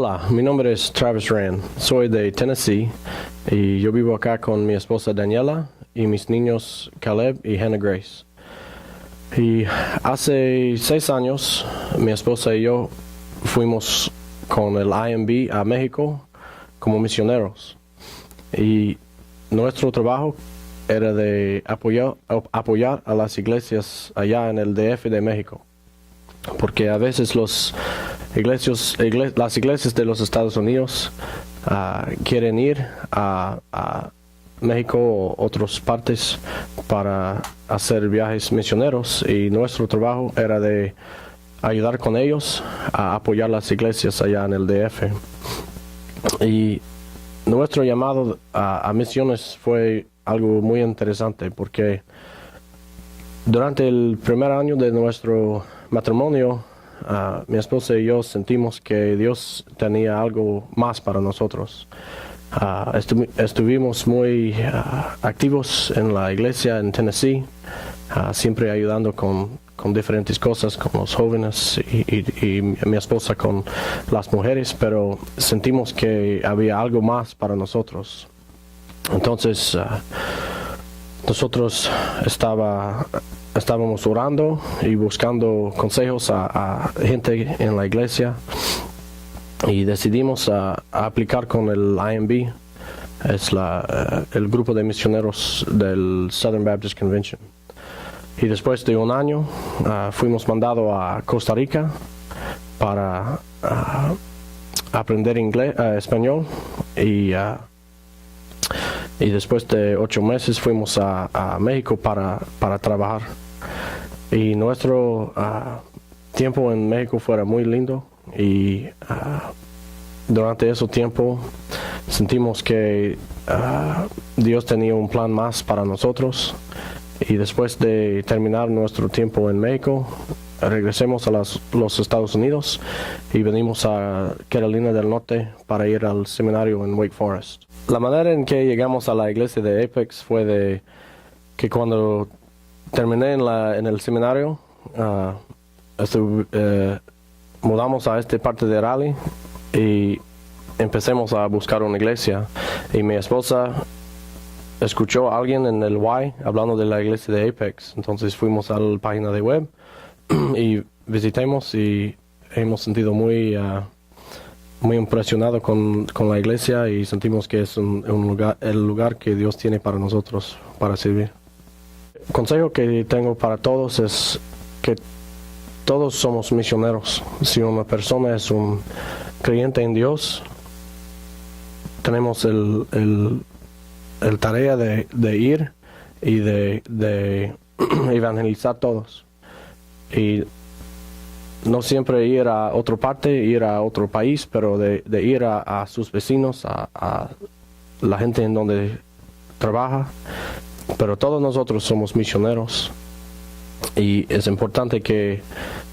Hola, mi nombre es Travis Rand, soy de Tennessee y yo vivo acá con mi esposa Daniela y mis niños Caleb y Hannah Grace. Y hace 6 años mi esposa y yo fuimos con el IMB a México como misioneros y nuestro trabajo era de apoyar a las iglesias allá en el DF de México, porque a veces las iglesias de los Estados Unidos quieren ir a México o otras partes para hacer viajes misioneros y nuestro trabajo era de ayudar con ellos a apoyar las iglesias allá en el DF. Y nuestro llamado a misiones fue algo muy interesante porque durante el primer año de nuestro matrimonio, mi esposa y yo sentimos que Dios tenía algo más para nosotros. Estuvimos muy activos en la iglesia en Tennessee, siempre ayudando con diferentes cosas, con los jóvenes y mi esposa con las mujeres, pero sentimos que había algo más para nosotros. Entonces, nosotros estábamos orando y buscando consejos a gente en la iglesia y decidimos aplicar con el IMB, es el grupo de misioneros del Southern Baptist Convention. Y después de un año fuimos mandados a Costa Rica para aprender español y después de 8 meses fuimos a México para trabajar. Y nuestro tiempo en México fue muy lindo y durante ese tiempo sentimos que Dios tenía un plan más para nosotros. Y después de terminar nuestro tiempo en México, regresemos a los Estados Unidos y venimos a Carolina del Norte para ir al seminario en Wake Forest. La manera en que llegamos a la iglesia de Apex fue de que cuando terminé en el seminario, mudamos a esta parte de Raleigh y empecemos a buscar una iglesia. Y mi esposa escuchó a alguien en el Y hablando de la iglesia de Apex. Entonces fuimos a la página de web y visitamos y hemos sentido muy impresionado con la iglesia y sentimos que es el lugar que Dios tiene para nosotros para servir. El consejo que tengo para todos es que todos somos misioneros. Si una persona es un creyente en Dios, tenemos el tarea de ir y de evangelizar todos. Y no siempre ir a otra parte, ir a otro país, pero de ir a sus vecinos, a la gente en donde trabaja. Pero todos nosotros somos misioneros y es importante que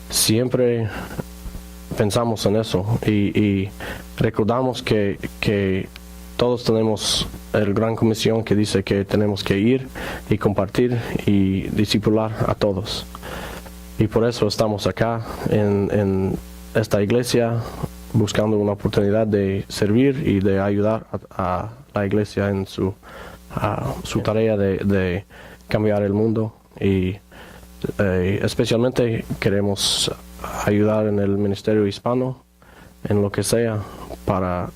siempre pensamos en eso y recordamos que todos tenemos la gran comisión que dice que tenemos que ir y compartir y discipular a todos. Y por eso estamos acá en esta iglesia buscando una oportunidad de servir y de ayudar a la iglesia en su tarea de cambiar el mundo. Y especialmente queremos ayudar en el ministerio hispano, en lo que sea, para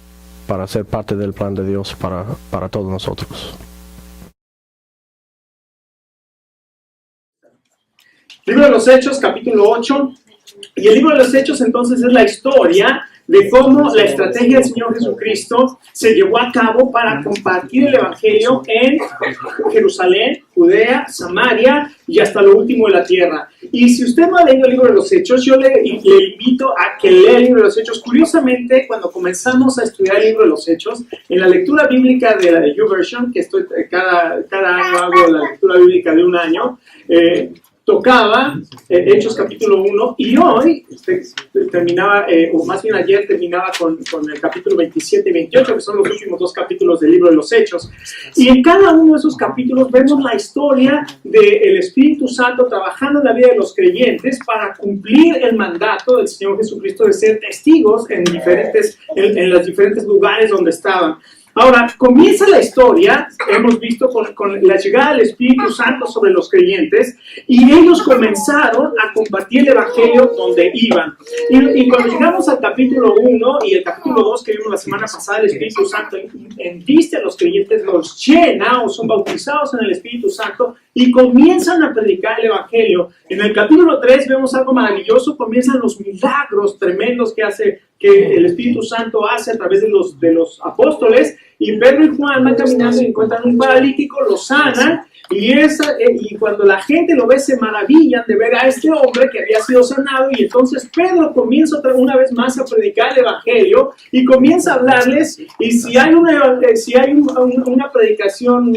ser parte del plan de Dios para todos nosotros. Libro de los Hechos, capítulo 8. Y el libro de los Hechos entonces es la historia de cómo la estrategia del Señor Jesucristo se llevó a cabo para compartir el Evangelio en Jerusalén, Judea, Samaria y hasta lo último de la tierra. Y si usted no ha leído el libro de los Hechos, yo le invito a que lea el libro de los Hechos. Curiosamente, cuando comenzamos a estudiar el libro de los Hechos, en la lectura bíblica de la YouVersion, que estoy cada año hago la lectura bíblica de un año, tocaba Hechos capítulo 1 y hoy terminaba, o más bien ayer terminaba con el capítulo 27 y 28, que son los últimos dos capítulos del libro de los Hechos. Y en cada uno de esos capítulos vemos la historia del Espíritu Santo trabajando en la vida de los creyentes para cumplir el mandato del Señor Jesucristo de ser testigos en los diferentes lugares donde estaban. Ahora, comienza la historia, hemos visto, con la llegada del Espíritu Santo sobre los creyentes, y ellos comenzaron a compartir el Evangelio donde iban. Y cuando llegamos al capítulo 1 y el capítulo 2 que vimos la semana pasada, el Espíritu Santo enviste a los creyentes, los llena o son bautizados en el Espíritu Santo y comienzan a predicar el Evangelio. En el capítulo 3 vemos algo maravilloso, comienzan los milagros tremendos que el Espíritu Santo hace a través de los apóstoles, y Pedro y Juan van caminando y encuentran un paralítico, lo sanan, y cuando la gente lo ve se maravillan de ver a este hombre que había sido sanado, y entonces Pedro comienza una vez más a predicar el Evangelio y comienza a hablarles, y si hay una predicación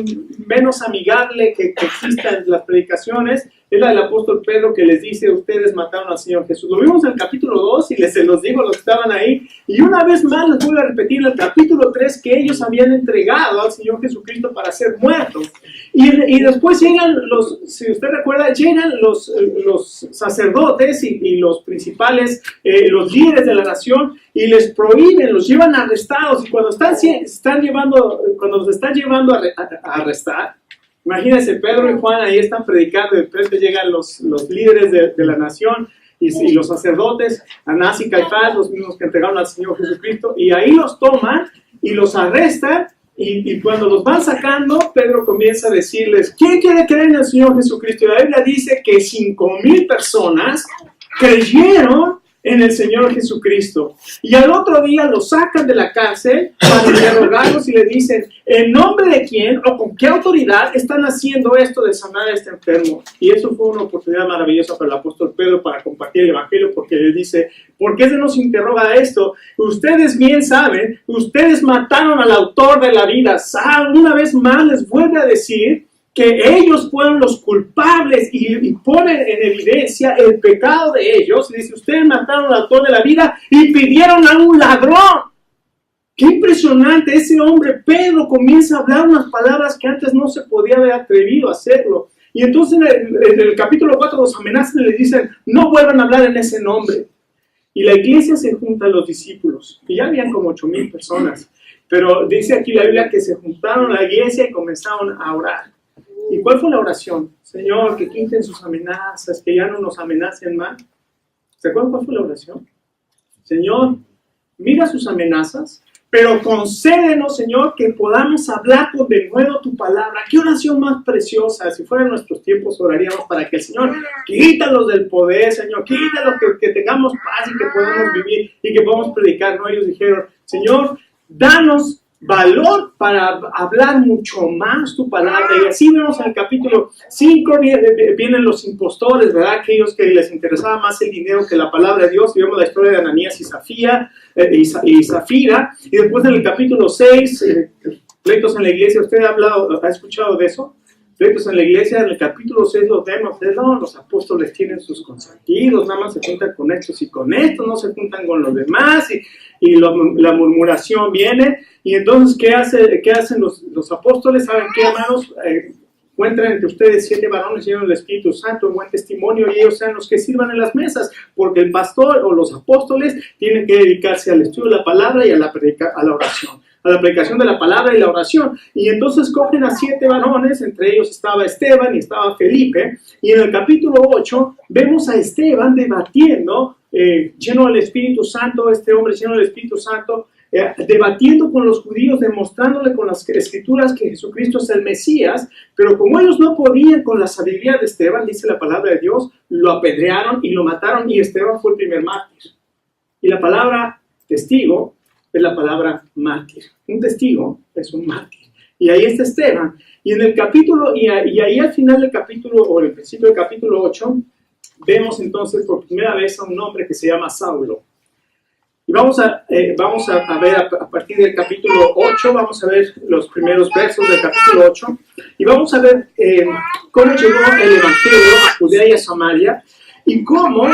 menos amigable que exista en las predicaciones, es la del apóstol Pedro, que les dice: ustedes mataron al Señor Jesús. Lo vimos en el capítulo 2 y se los digo a los que estaban ahí. Y una vez más les voy a repetir en el capítulo 3 que ellos habían entregado al Señor Jesucristo para ser muertos. Y después llegan si usted recuerda, llegan los sacerdotes y los principales, los líderes de la nación, y les prohíben, los llevan arrestados. Y cuando los están llevando a arrestar, imagínense, Pedro y Juan ahí están predicando, y después llegan los líderes de la nación y los sacerdotes, Anás y Caifás, los mismos que entregaron al Señor Jesucristo, y ahí los toman y los arrestan, y cuando los van sacando, Pedro comienza a decirles: ¿quién quiere creer en el Señor Jesucristo? Y la Biblia dice que 5,000 personas creyeron en el Señor Jesucristo. Y al otro día los sacan de la cárcel para interrogarlos y le dicen: ¿en nombre de quién o con qué autoridad están haciendo esto de sanar a este enfermo? Y eso fue una oportunidad maravillosa para el apóstol Pedro para compartir el Evangelio, porque le dice: ¿por qué se nos interroga esto? Ustedes bien saben, ustedes mataron al autor de la vida. Una vez más les vuelve a decir que ellos fueron los culpables y ponen en evidencia el pecado de ellos. Y dice: ustedes mataron al autor de la vida y pidieron a un ladrón. ¡Qué impresionante! Ese hombre, Pedro, comienza a hablar unas palabras que antes no se podía haber atrevido a hacerlo. Y entonces en el capítulo 4 los amenazan y les dicen: no vuelvan a hablar en ese nombre. Y la iglesia se junta a los discípulos, y ya habían como 8,000 personas. Pero dice aquí la Biblia que se juntaron a la iglesia y comenzaron a orar. ¿Y cuál fue la oración? Señor, que quiten sus amenazas, que ya no nos amenacen más. ¿Se acuerdan cuál fue la oración? Señor, mira sus amenazas, pero concédenos, Señor, que podamos hablar con denuedo tu palabra. ¡Qué oración más preciosa! Si fueran nuestros tiempos, oraríamos para que el Señor quítalos del poder, Señor, quítalos, que tengamos paz y que podamos vivir y que podamos predicar. No, ellos dijeron: Señor, danos valor para hablar mucho más tu palabra. Y así vemos en el capítulo 5, vienen los impostores, ¿verdad? Aquellos que les interesaba más el dinero que la palabra de Dios. Y vemos la historia de Ananías y Zafira. Y después en el capítulo 6, pleitos en la iglesia. ¿Usted ha escuchado de eso? Pleitos en la iglesia. En el capítulo 6 los vemos. No, los apóstoles tienen sus consentidos, nada más se juntan con estos y con estos, no se juntan con los demás, y la murmuración viene. Y entonces, ¿qué hacen los apóstoles? ¿Saben qué, hermanos? Encuentran entre ustedes 7 varones llenos del Espíritu Santo, en buen testimonio, y ellos sean los que sirvan en las mesas, porque el pastor o los apóstoles tienen que dedicarse al estudio de la palabra y a la oración, a la predicación de la palabra y la oración. Y entonces cogen a 7 varones, entre ellos estaba Esteban y estaba Felipe, y en el capítulo 8 vemos a Esteban debatiendo, lleno del Espíritu Santo, este hombre lleno del Espíritu Santo, debatiendo con los judíos, demostrándole con las escrituras que Jesucristo es el Mesías. Pero como ellos no podían con la sabiduría de Esteban, dice la palabra de Dios, lo apedrearon y lo mataron, y Esteban fue el primer mártir. Y la palabra testigo es la palabra mártir. Un testigo es un mártir. Y ahí está Esteban. Y en el capítulo, y ahí al final del capítulo, o en el principio del capítulo 8, vemos entonces por primera vez a un hombre que se llama Saulo. Y vamos a ver a partir del capítulo 8, vamos a ver los primeros versos del capítulo 8. Y vamos a ver cómo llegó el Evangelio a Judea y a Samaria y cómo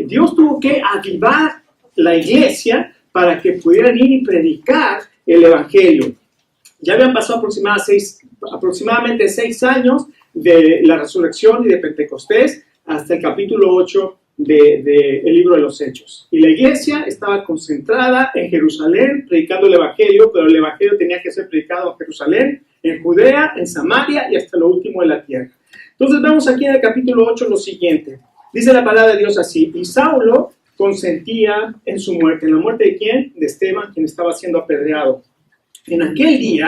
Dios tuvo que avivar la iglesia para que pudieran ir y predicar el Evangelio. Ya habían pasado aproximadamente 6 años de la resurrección y de Pentecostés hasta el capítulo 8 del libro de los Hechos. Y la iglesia estaba concentrada en Jerusalén, predicando el Evangelio, pero el Evangelio tenía que ser predicado en Jerusalén, en Judea, en Samaria y hasta lo último de la tierra. Entonces vemos aquí en el capítulo 8 lo siguiente. Dice la palabra de Dios así: y Saulo consentía en su muerte. ¿En la muerte de quién? De Esteban, quien estaba siendo apedreado. En aquel día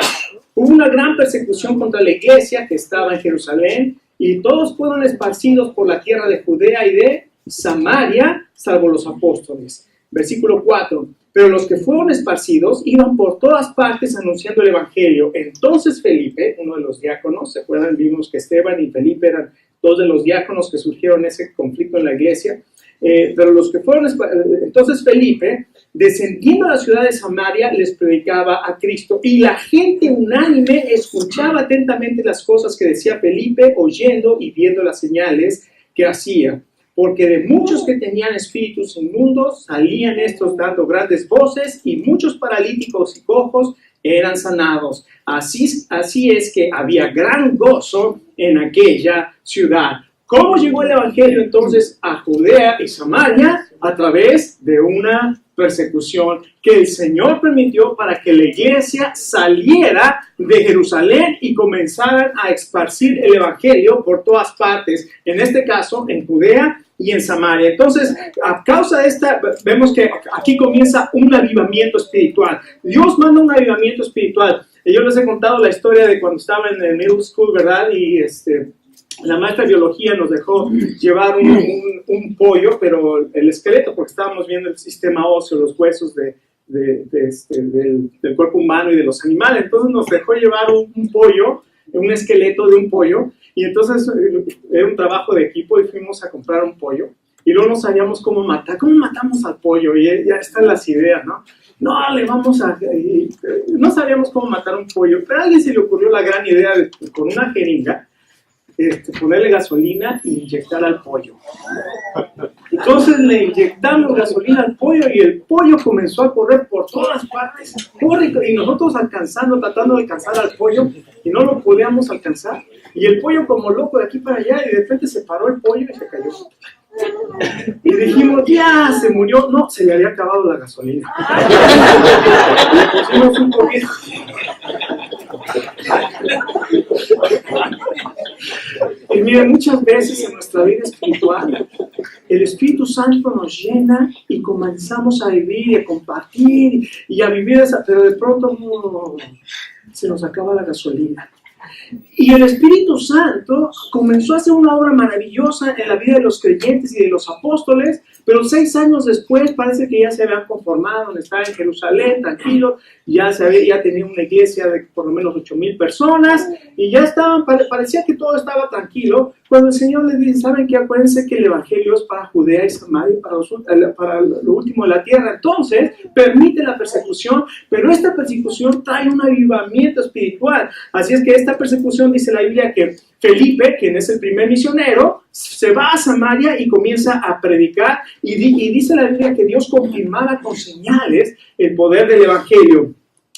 hubo una gran persecución contra la iglesia que estaba en Jerusalén, y todos fueron esparcidos por la tierra de Judea y de Samaria, salvo los apóstoles. Versículo 4. Pero los que fueron esparcidos iban por todas partes anunciando el evangelio. Entonces Felipe, uno de los diáconos, ¿se acuerdan? Vimos que Esteban y Felipe eran dos de los diáconos que surgieron en ese conflicto en la iglesia. Pero los que fueron, entonces Felipe, descendiendo a la ciudad de Samaria, les predicaba a Cristo, y la gente unánime escuchaba atentamente las cosas que decía Felipe, oyendo y viendo las señales que hacía, porque de muchos que tenían espíritus inmundos salían estos dando grandes voces, y muchos paralíticos y cojos eran sanados. Así es que había gran gozo en aquella ciudad. ¿Cómo llegó el evangelio entonces a Judea y Samaria? A través de una persecución que el Señor permitió para que la iglesia saliera de Jerusalén y comenzaran a esparcir el evangelio por todas partes, en este caso en Judea y en Samaria. Entonces, a causa de esta, vemos que aquí comienza un avivamiento espiritual. Dios manda un avivamiento espiritual. Y yo les he contado la historia de cuando estaba en el middle school, ¿verdad? Y la maestra de biología nos dejó llevar un pollo, pero el esqueleto, porque estábamos viendo el sistema óseo, los huesos del cuerpo humano y de los animales. Entonces nos dejó llevar un pollo, un esqueleto de un pollo, y entonces era un trabajo de equipo y fuimos a comprar un pollo. Y luego no sabíamos cómo matar. ¿Cómo matamos al pollo? Y ya están las ideas, ¿no? No sabíamos cómo matar un pollo, pero a alguien se le ocurrió la gran idea de, con una jeringa, ponerle gasolina e inyectar al pollo. Entonces le inyectamos gasolina al pollo y el pollo comenzó a correr por todas partes. Corre, y nosotros tratando de alcanzar al pollo, y no lo podíamos alcanzar. Y el pollo como loco de aquí para allá, y de repente se paró el pollo y se cayó. Y dijimos, ya, se murió. No, se le había acabado la gasolina. Le pusimos un poquito. Y miren, muchas veces en nuestra vida espiritual, el Espíritu Santo nos llena y comenzamos a vivir y a compartir y a vivir esa, pero de pronto se nos acaba la gasolina. Y el Espíritu Santo comenzó a hacer una obra maravillosa en la vida de los creyentes y de los apóstoles, pero 6 años después parece que ya se habían conformado, estaban en Jerusalén, tranquilos, ya tenía una iglesia de por lo menos 8,000 personas, y ya parecía que todo estaba tranquilo, cuando el Señor les dice, ¿saben qué? Acuérdense que el Evangelio es para Judea y Samaria, para lo último de la tierra. Entonces, permite la persecución, pero esta persecución trae un avivamiento espiritual. Así es que esta persecución, dice la Biblia, que Felipe, quien es el primer misionero, se va a Samaria y comienza a predicar, y dice la Biblia que Dios confirmaba con señales el poder del Evangelio.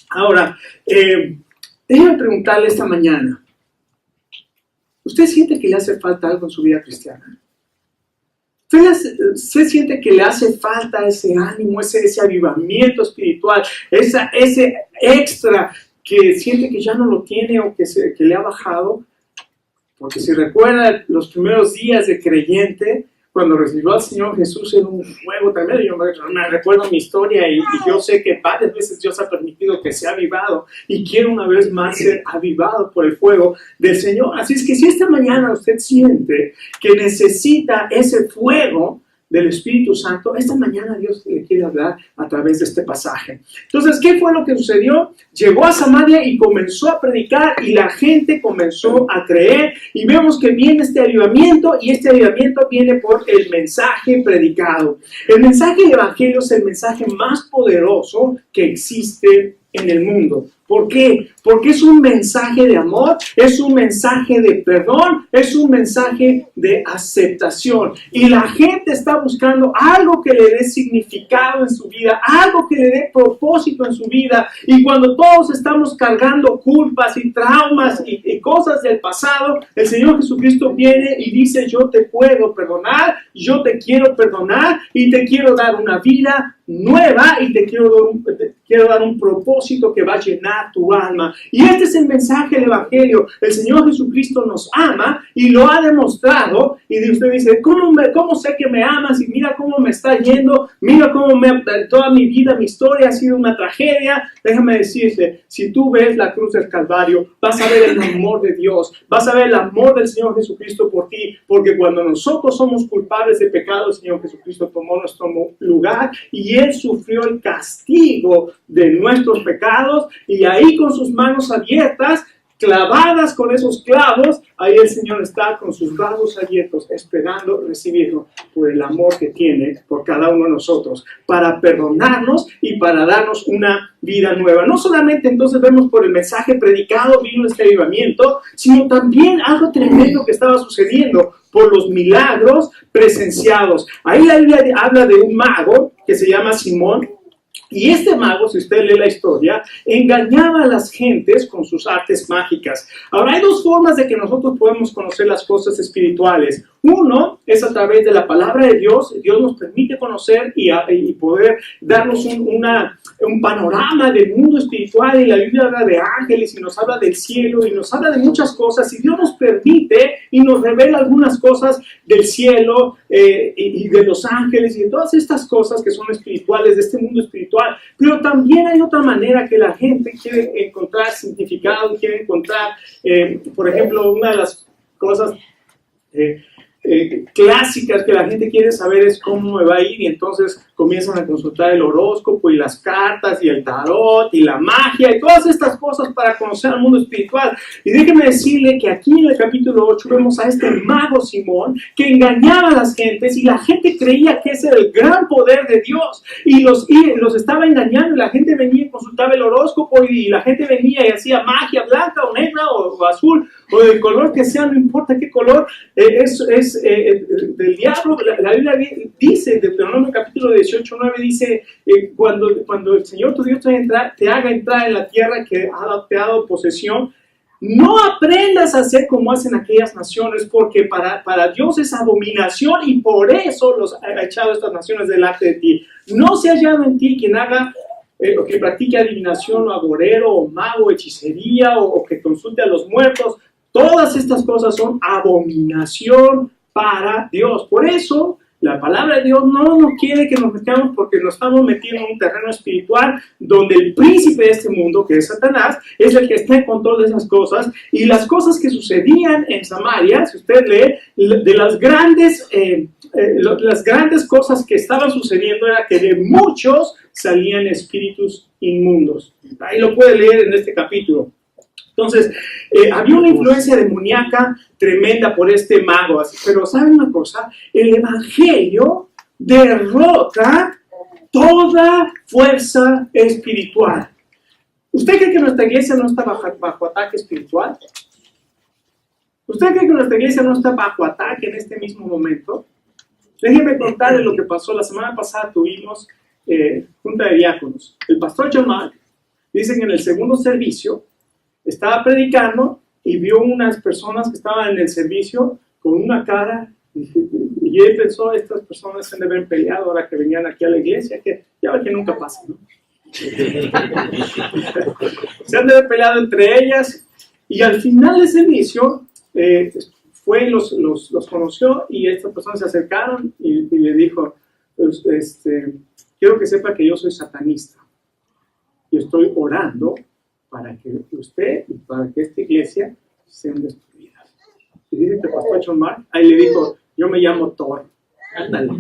Ahora, déjame preguntarle esta mañana, ¿usted siente que le hace falta algo en su vida cristiana? ¿Usted siente que le hace falta ese ánimo, ese avivamiento espiritual, ese extra que siente que ya no lo tiene o que le ha bajado? Porque si recuerda los primeros días de creyente, cuando recibió al Señor Jesús en un fuego tremendo, yo me recuerdo mi historia y yo sé que varias veces Dios ha permitido que sea avivado y quiero una vez más ser avivado por el fuego del Señor. Así es que si esta mañana usted siente que necesita ese fuego del Espíritu Santo, esta mañana Dios le quiere hablar a través de este pasaje. Entonces, ¿qué fue lo que sucedió? Llegó a Samaria y comenzó a predicar y la gente comenzó a creer y vemos que viene este avivamiento y este avivamiento viene por el mensaje predicado. El mensaje del Evangelio es el mensaje más poderoso que existe en el mundo. ¿Por qué? Porque es un mensaje de amor, es un mensaje de perdón, es un mensaje de aceptación. Y la gente está buscando algo que le dé significado en su vida, algo que le dé propósito en su vida. Y cuando todos estamos cargando culpas y traumas y cosas del pasado, el Señor Jesucristo viene y dice: yo te puedo perdonar, yo te quiero perdonar y te quiero dar una vida nueva y te quiero dar un propósito que va a llenar tu alma. Y este es el mensaje del Evangelio. El Señor Jesucristo nos ama y lo ha demostrado. Y usted dice: ¿cómo sé que me amas? Y mira cómo me está yendo, mira cómo toda mi vida, mi historia ha sido una tragedia. Déjame decirte, si tú ves la cruz del Calvario, vas a ver el amor de Dios, vas a ver el amor del Señor Jesucristo por ti, porque cuando nosotros somos culpables de pecado, el Señor Jesucristo tomó nuestro lugar y Él sufrió el castigo de nuestros pecados, y ahí con sus manos abiertas, clavadas con esos clavos, ahí el Señor está con sus brazos abiertos, esperando recibirlo por el amor que tiene por cada uno de nosotros, para perdonarnos y para darnos una vida nueva. No solamente entonces vemos por el mensaje predicado vino este avivamiento, sino también algo tremendo que estaba sucediendo por los milagros presenciados. Ahí la Biblia habla de un mago que se llama Simón. Y este mago, si usted lee la historia, engañaba a las gentes con sus artes mágicas. Ahora, hay dos formas de que nosotros podemos conocer las cosas espirituales. Uno es a través de la palabra de Dios. Dios nos permite conocer y poder darnos un panorama del mundo espiritual. Y la Biblia habla de ángeles y nos habla del cielo y nos habla de muchas cosas. Y Dios nos permite y nos revela algunas cosas del cielo y de los ángeles y de todas estas cosas que son espirituales, de este mundo espiritual. Pero también hay otra manera que la gente quiere encontrar significado, quiere encontrar, por ejemplo, una de las cosas clásicas que la gente quiere saber es cómo me va a ir, y entonces comienzan a consultar el horóscopo y las cartas y el tarot y la magia y todas estas cosas para conocer al mundo espiritual. Y déjeme decirle que aquí en el capítulo 8 vemos a este mago Simón que engañaba a las gentes, y la gente creía que ese era el gran poder de Dios y los estaba engañando, y la gente venía y consultaba el horóscopo, y la gente venía y hacía magia blanca o negra o azul o del color que sea, no importa qué color, es del diablo. La Biblia dice, Deuteronomio capítulo 18:9 dice, cuando el Señor tu Dios te haga entrar en la tierra que te ha dado posesión, no aprendas a hacer como hacen aquellas naciones, porque para Dios es abominación, y por eso los ha echado estas naciones delante de ti. No se ha hallado en ti quien haga o que practique adivinación o agorero o mago o hechicería o que consulte a los muertos. Todas estas cosas son abominación para Dios. Por eso la palabra de Dios no nos quiere que nos metamos, porque nos estamos metiendo en un terreno espiritual donde el príncipe de este mundo, que es Satanás, es el que está en control de esas cosas. Y las cosas que sucedían en Samaria, si usted lee, de las grandes cosas que estaban sucediendo era que de muchos salían espíritus inmundos. Ahí lo puede leer en este capítulo. Entonces, había una influencia demoníaca tremenda por este mago. Pero ¿saben una cosa? El Evangelio derrota toda fuerza espiritual. ¿Usted cree que nuestra iglesia no está bajo ataque espiritual? ¿Usted cree que nuestra iglesia no está bajo ataque en este mismo momento? Déjenme contarles lo que pasó. La semana pasada tuvimos junta de diáconos. El pastor John Mark dice que en el segundo servicio estaba predicando y vio unas personas que estaban en el servicio con una cara, y él pensó: estas personas se han de haber peleado ahora que venían aquí a la iglesia, que ya ve que nunca pasa, ¿no? Se han de haber peleado entre ellas, y al final del servicio los conoció, y estas personas se acercaron y le dijo: quiero que sepa que yo soy satanista y estoy orando para que usted y para que esta iglesia sean destruidas. Y dice que el pastor John Mark ahí le dijo: yo me llamo Thor. Ándale.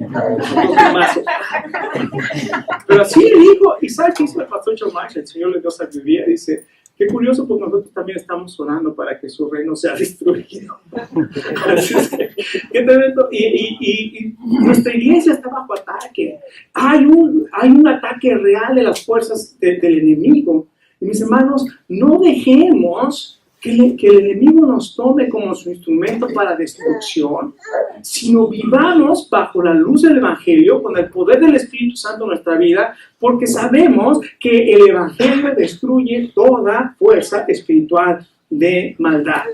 Pero así le dijo. ¿Y sabe qué hizo el pastor John Mark? El Señor le dio sabiduría. Dice: qué curioso, pues nosotros también estamos orando para que su reino sea destruido. Así es que, qué tremendo. Y nuestra iglesia está bajo ataque. Hay un ataque real de las fuerzas del enemigo. Y mis hermanos, no dejemos que el enemigo nos tome como su instrumento para destrucción, sino vivamos bajo la luz del Evangelio, con el poder del Espíritu Santo en nuestra vida, porque sabemos que el Evangelio destruye toda fuerza espiritual de maldad.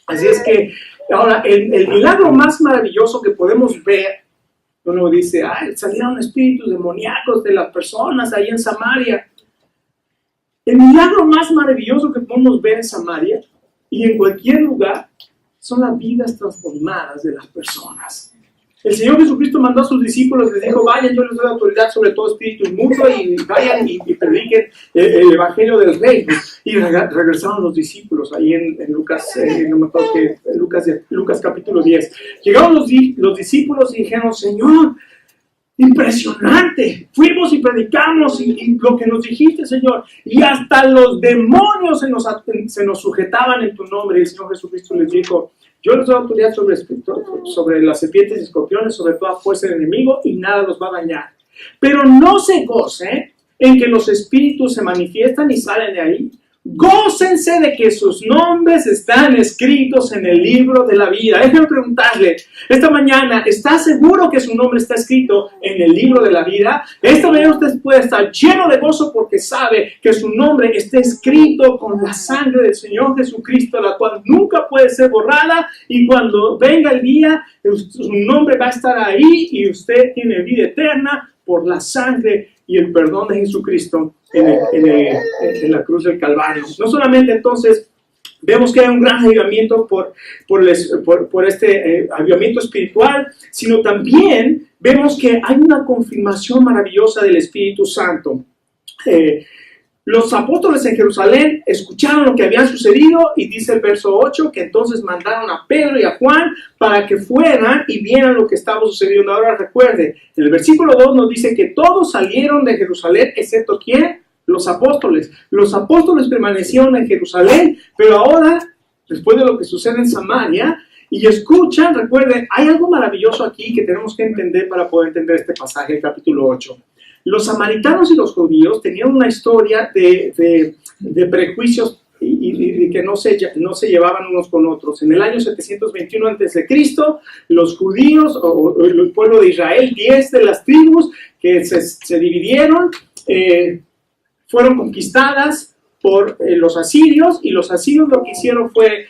Así es que, ahora, el milagro más maravilloso que podemos ver, uno dice, salieron espíritus demoníacos de las personas ahí en Samaria. El milagro más maravilloso que podemos ver en Samaria y en cualquier lugar son las vidas transformadas de las personas. El Señor Jesucristo mandó a sus discípulos, les dijo, vayan, yo les doy autoridad sobre todo espíritu inmundo y vayan y prediquen el Evangelio del Reino. Y regresaron los discípulos ahí en Lucas, no me acuerdo que Lucas capítulo 10. Llegaron los discípulos y dijeron, Señor, impresionante, fuimos y predicamos y lo que nos dijiste, Señor, y hasta los demonios se nos sujetaban en tu nombre. Y el Señor Jesucristo les dijo, yo les doy autoridad sobre las serpientes y escorpiones, sobre toda fuerza del enemigo, y nada los va a dañar. Pero no se gocen en que los espíritus se manifiestan y salen de ahí. Gócense de que sus nombres están escritos en el libro de la vida. Déjenme preguntarle, esta mañana, ¿está seguro que su nombre está escrito en el libro de la vida? Esta mañana usted puede estar lleno de gozo porque sabe que su nombre está escrito con la sangre del Señor Jesucristo, la cual nunca puede ser borrada, y cuando venga el día, su nombre va a estar ahí y usted tiene vida eterna por la sangre y el perdón de Jesucristo en la cruz del Calvario. No solamente entonces vemos que hay un gran avivamiento por este avivamiento espiritual, sino también vemos que hay una confirmación maravillosa del Espíritu Santo. Los apóstoles en Jerusalén escucharon lo que había sucedido y dice el verso 8 que entonces mandaron a Pedro y a Juan para que fueran y vieran lo que estaba sucediendo. Ahora recuerde, en el versículo 2 nos dice que todos salieron de Jerusalén, excepto ¿quién? Los apóstoles. Los apóstoles permanecieron en Jerusalén, pero ahora, después de lo que sucede en Samaria, y escuchan, recuerden, hay algo maravilloso aquí que tenemos que entender para poder entender este pasaje del capítulo 8. Los samaritanos y los judíos tenían una historia de prejuicios y que no se llevaban unos con otros. En el año 721 a.C., los judíos o el pueblo de Israel, 10 de las tribus que se dividieron, fueron conquistadas por los asirios, y los asirios lo que hicieron fue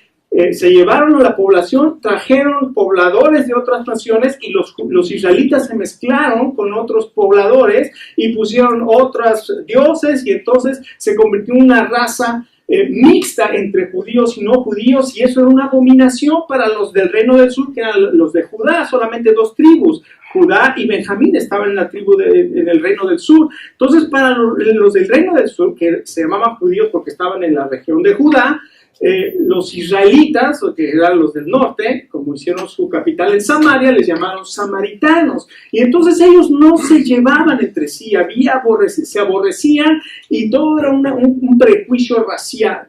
se llevaron a la población, trajeron pobladores de otras naciones, y los israelitas se mezclaron con otros pobladores y pusieron otros dioses, y entonces se convirtió en una raza mixta entre judíos y no judíos, y eso era una abominación para los del reino del sur, que eran los de Judá. Solamente 2 tribus, Judá y Benjamín, estaban en la tribu en el reino del sur. Entonces, para los del reino del sur, que se llamaban judíos porque estaban en la región de Judá, los israelitas, o que eran los del norte, como hicieron su capital en Samaria, les llamaron samaritanos. Y entonces ellos no se llevaban entre sí, se aborrecían, y todo era un prejuicio racial.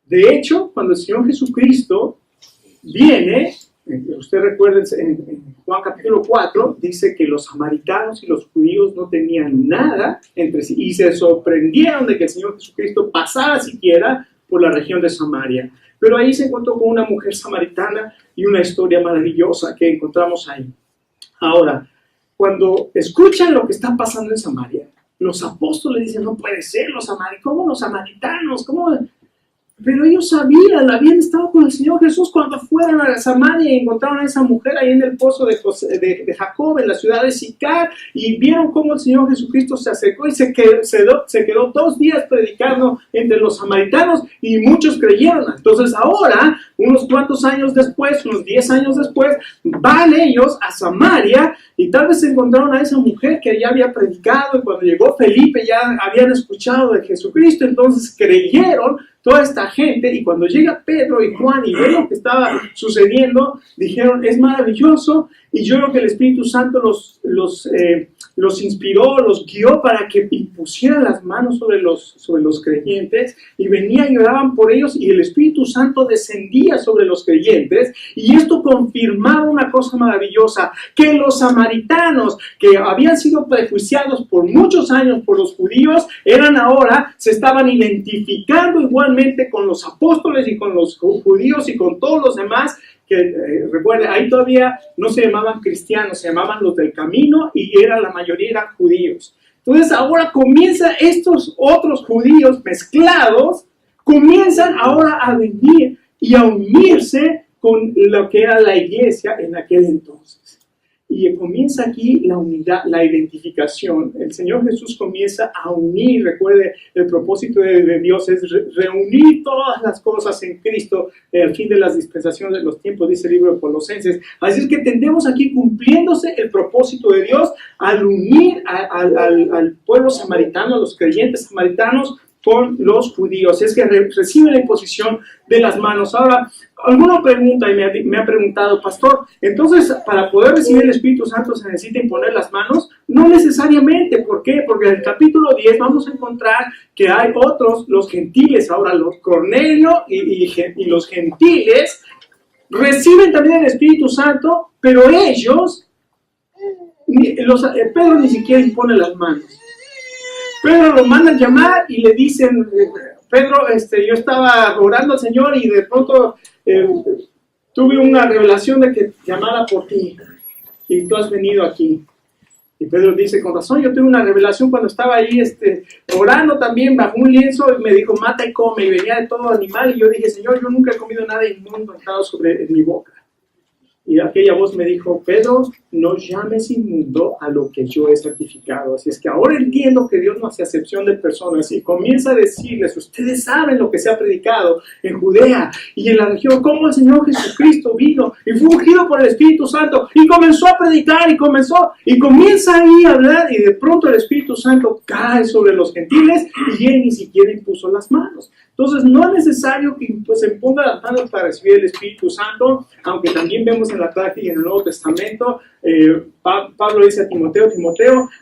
De hecho, cuando el Señor Jesucristo viene, usted recuerda en Juan capítulo 4, dice que los samaritanos y los judíos no tenían nada entre sí, y se sorprendieron de que el Señor Jesucristo pasara siquiera por la región de Samaria. Pero ahí se encontró con una mujer samaritana y una historia maravillosa que encontramos ahí. Ahora, cuando escuchan lo que está pasando en Samaria, los apóstoles dicen, no puede ser, ¿cómo los samaritanos? ¿Cómo? Pero ellos habían estado con el Señor Jesús cuando fueron a Samaria y encontraron a esa mujer ahí en el pozo de Jacob, en la ciudad de Sicar, y vieron cómo el Señor Jesucristo se acercó y se quedó 2 días predicando entre los samaritanos, y muchos creyeron. Entonces ahora, unos cuantos años después, unos 10 años después, van ellos a Samaria, y tal vez encontraron a esa mujer que ya había predicado, y cuando llegó Felipe ya habían escuchado de Jesucristo. Entonces creyeron toda esta gente, y cuando llega Pedro y Juan y ven lo que estaba sucediendo, dijeron, es maravilloso, Y yo creo que el Espíritu Santo los inspiró, los guió para que impusieran las manos sobre los creyentes y venían y oraban por ellos y el Espíritu Santo descendía sobre los creyentes y esto confirmaba una cosa maravillosa, que los samaritanos que habían sido prejuiciados por muchos años por los judíos, se estaban identificando igualmente con los apóstoles y con los judíos y con todos los demás que recuerde, ahí todavía no se llamaban cristianos, se llamaban los del camino y la mayoría eran judíos. Entonces ahora comienzan estos otros judíos mezclados, comienzan ahora a venir y a unirse con lo que era la iglesia en aquel entonces. Y comienza aquí la unidad, la identificación. El Señor Jesús comienza a unir, recuerde, el propósito de Dios es reunir todas las cosas en Cristo al fin de las dispensaciones de los tiempos, dice el libro de Colosenses. Así es que tendemos aquí cumpliéndose el propósito de Dios al unir al pueblo samaritano, a los creyentes samaritanos, con los judíos. Es que reciben la imposición de las manos. Ahora, alguna pregunta y me ha preguntado, pastor, entonces para poder recibir el Espíritu Santo se necesita imponer las manos. No necesariamente. ¿Por qué? Porque en el capítulo 10 vamos a encontrar que hay otros, los gentiles, ahora los Cornelio y los gentiles reciben también el Espíritu Santo, pero ellos, Pedro ni siquiera impone las manos. Pedro lo mandan llamar y le dicen, Pedro, yo estaba orando al Señor y de pronto tuve una revelación de que llamara por ti y tú has venido aquí. Y Pedro dice, con razón, yo tuve una revelación cuando estaba ahí orando también bajo un lienzo y me dijo, mata y come, y venía de todo animal y yo dije, Señor, yo nunca he comido nada inmundo entrado en mi boca. Y aquella voz me dijo, Pedro, no llames inmundo a lo que yo he santificado. Así es que ahora entiendo que Dios no hace acepción de personas y comienza a decirles, ustedes saben lo que se ha predicado en Judea y en la región, cómo el Señor Jesucristo vino y fue ungido por el Espíritu Santo y comenzó a predicar y comienza ahí a hablar y de pronto el Espíritu Santo cae sobre los gentiles y él ni siquiera impuso las manos. Entonces no es necesario que se imponga las manos para recibir el Espíritu Santo, aunque también vemos en la práctica y en el Nuevo Testamento, Pablo dice a Timoteo,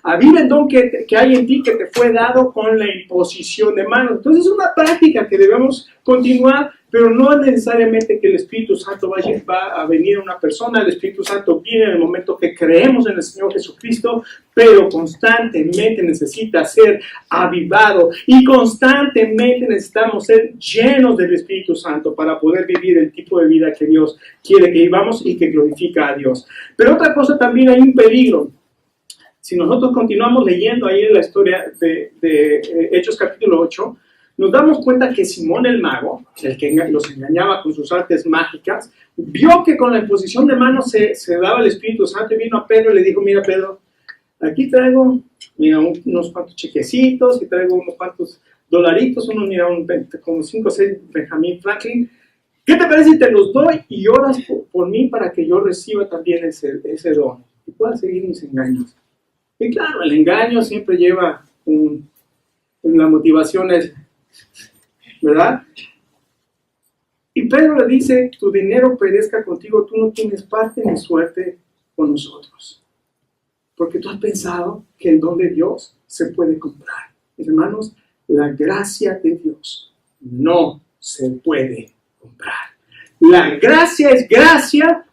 aviva el don que hay en ti que te fue dado con la imposición de manos. Entonces es una práctica que debemos continuar, pero no es necesariamente que el Espíritu Santo va a venir a una persona. El Espíritu Santo viene en el momento que creemos en el Señor Jesucristo, pero constantemente necesita ser avivado y constantemente necesitamos ser llenos del Espíritu Santo para poder vivir el tipo de vida que Dios quiere que vivamos y que glorifica a Dios. Pero otra cosa, también hay un peligro. Si nosotros continuamos leyendo ahí en la historia de Hechos capítulo 8, nos damos cuenta que Simón el mago, el que los engañaba con sus artes mágicas, vio que con la imposición de manos se daba el Espíritu Santo y vino a Pedro y le dijo, mira Pedro, aquí traigo unos cuantos chequecitos y traigo unos cuantos dolaritos, como 5 o 6 Benjamin Franklin. ¿Qué te parece si te los doy y oras por mí para que yo reciba también ese don y pueda seguir mis engaños? Y claro, el engaño siempre lleva una motivación, ¿verdad? Y Pedro le dice, tu dinero perezca contigo, tú no tienes parte ni suerte con nosotros. Porque tú has pensado que el don de Dios se puede comprar. Hermanos, la gracia de Dios no se puede comprar. La gracia es gracia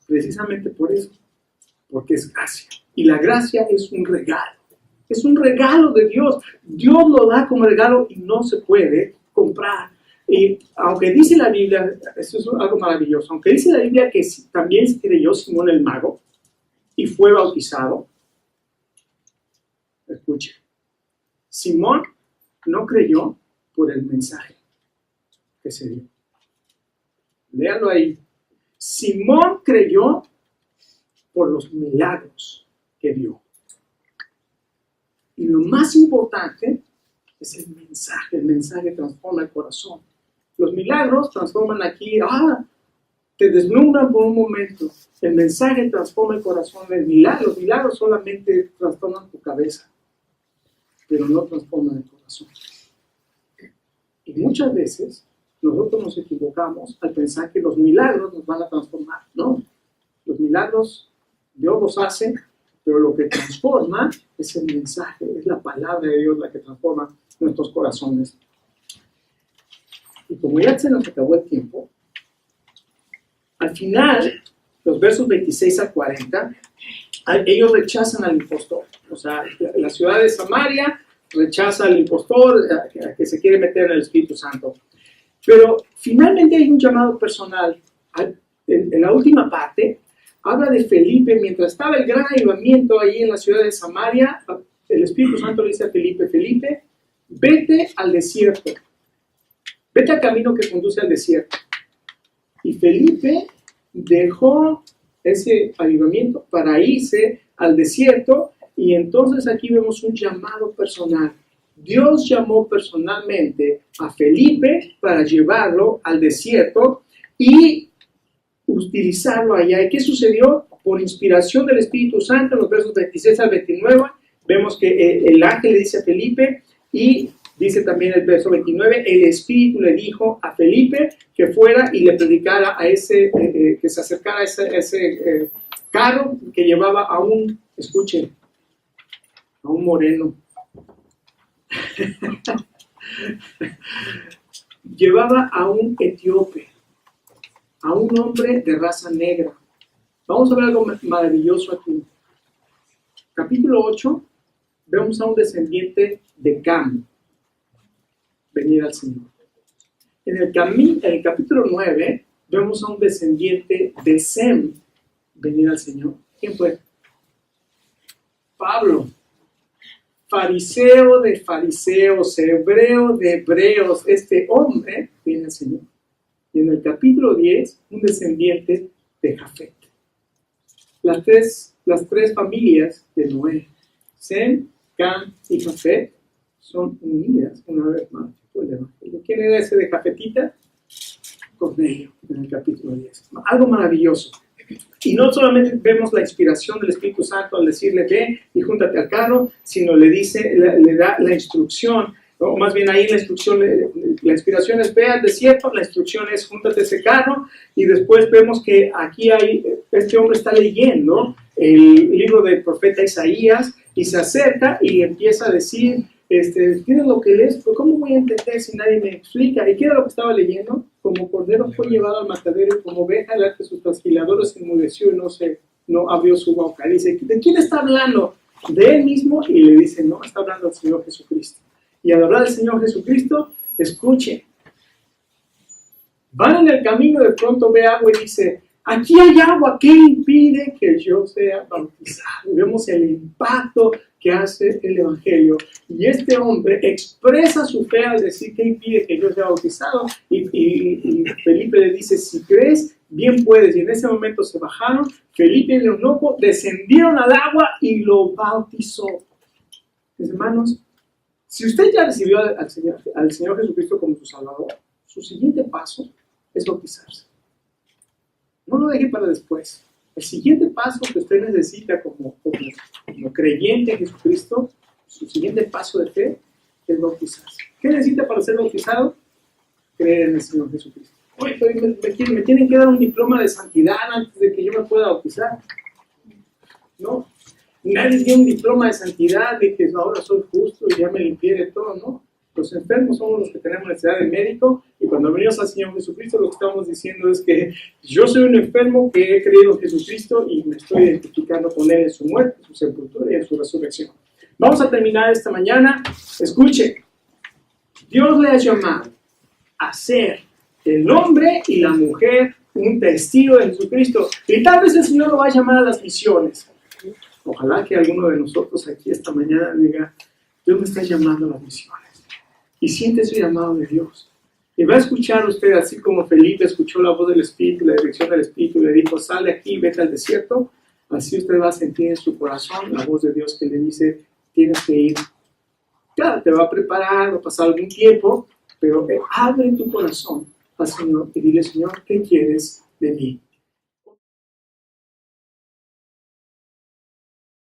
precisamente por eso, porque es gracia. Y la gracia es un regalo. Es un regalo de Dios. Dios lo da como regalo y no se puede comprar. Y aunque dice la Biblia, eso es algo maravilloso, aunque dice la Biblia que también se creyó Simón el mago y fue bautizado, escuche, Simón no creyó por el mensaje que se dio. Léalo ahí. Simón creyó por los milagros que vio. Y lo más importante es el mensaje. El mensaje transforma el corazón. Los milagros transforman aquí, te deslumbran por un momento. El mensaje transforma el corazón. Los milagros solamente transforman tu cabeza, pero no transforman el corazón. Y muchas veces nosotros nos equivocamos al pensar que los milagros nos van a transformar. No, los milagros Dios los hace, pero lo que transforma es el mensaje, es la palabra de Dios la que transforma nuestros corazones. Y como ya se nos acabó el tiempo, al final, los versos 26 a 40, ellos rechazan al impostor. O sea, la ciudad de Samaria rechaza al impostor que se quiere meter en el Espíritu Santo. Pero finalmente hay un llamado personal. En la última parte, habla de Felipe. Mientras estaba el gran avivamiento ahí en la ciudad de Samaria, el Espíritu Santo le dice a Felipe, Felipe, vete al desierto. Vete al camino que conduce al desierto. Y Felipe dejó ese avivamiento para irse al desierto, y entonces aquí vemos un llamado personal. Dios llamó personalmente a Felipe para llevarlo al desierto y utilizarlo allá. ¿Y qué sucedió? Por inspiración del Espíritu Santo, en los versos 26 al 29, vemos que el ángel le dice a Felipe, y dice también el verso 29, el Espíritu le dijo a Felipe que fuera y le predicara a ese, que se acercara a ese carro que llevaba a un, escuchen, a un moreno. Llevaba a un etíope, a un hombre de raza negra. Vamos a ver algo maravilloso aquí. Capítulo 8, vemos a un descendiente de Cam venir al Señor. En el capítulo 9, vemos a un descendiente de Sem venir al Señor. ¿Quién fue? Pablo. Fariseo de fariseos, hebreo de hebreos. Este hombre viene al Señor. Y en el capítulo 10, un descendiente de Jafet. Las tres familias de Noé, Sem, Cam y Jafet, son unidas una vez más por el Evangelio. ¿Quién era ese de Jafetita? Cornelio, en el capítulo 10. Algo maravilloso. Y no solamente vemos la inspiración del Espíritu Santo al decirle ve y júntate al carro, sino le dice, le da la instrucción, o más bien ahí la instrucción, la inspiración es ve al desierto, la instrucción es júntate a ese carro, y después vemos que aquí este hombre está leyendo el libro del profeta Isaías y se acerca y empieza a decir, ¿qué es lo que lees? Pues, ¿cómo voy a entender si nadie me explica? ¿Y qué era lo que estaba leyendo? Como cordero fue llevado al matadero, como oveja delante de sus trasquiladores se enmudeció y no abrió su boca. Dice, ¿de quién está hablando? De él mismo, y le dice, no, está hablando del Señor Jesucristo. Y al hablar del Señor Jesucristo, escuchen. Van en el camino, de pronto ve agua y dice, aquí hay agua, ¿qué impide que yo sea bautizado? Y vemos el impacto que hace el Evangelio. Y este hombre expresa su fe al decir que impide que yo sea bautizado. Y Felipe le dice, si crees, bien puedes. Y en ese momento se bajaron, Felipe y el eunuco descendieron al agua y lo bautizó. Mis hermanos, si usted ya recibió al Señor Jesucristo como su Salvador, su siguiente paso es bautizarse. No lo deje para después. El siguiente paso que usted necesita como creyente en Jesucristo, su siguiente paso de fe es bautizarse. ¿Qué necesita para ser bautizado? Creer en el Señor Jesucristo. Oye, me tienen que dar un diploma de santidad antes de que yo me pueda bautizar. No. Nadie tiene un diploma de santidad de que ahora soy justo y ya me limpié de todo, ¿no? Los enfermos somos los que tenemos necesidad de médico, y cuando venimos al Señor Jesucristo lo que estamos diciendo es que yo soy un enfermo que he creído en Jesucristo y me estoy identificando con Él en su muerte, en su sepultura y en su resurrección. Vamos a terminar esta mañana. Escuche, Dios le ha llamado a ser el hombre y la mujer un testigo de Jesucristo, y tal vez el Señor lo va a llamar a las misiones. Ojalá que alguno de nosotros aquí esta mañana diga, Dios me está llamando a las misiones. Y siente su llamado de Dios. Y va a escuchar usted, así como Felipe escuchó la voz del Espíritu, la dirección del Espíritu, y le dijo, sal de aquí, vete al desierto. Así usted va a sentir en su corazón la voz de Dios que le dice, tienes que ir. Claro, te va a preparar, va a pasar algún tiempo, pero abre tu corazón al Señor y dile, Señor, ¿qué quieres de mí?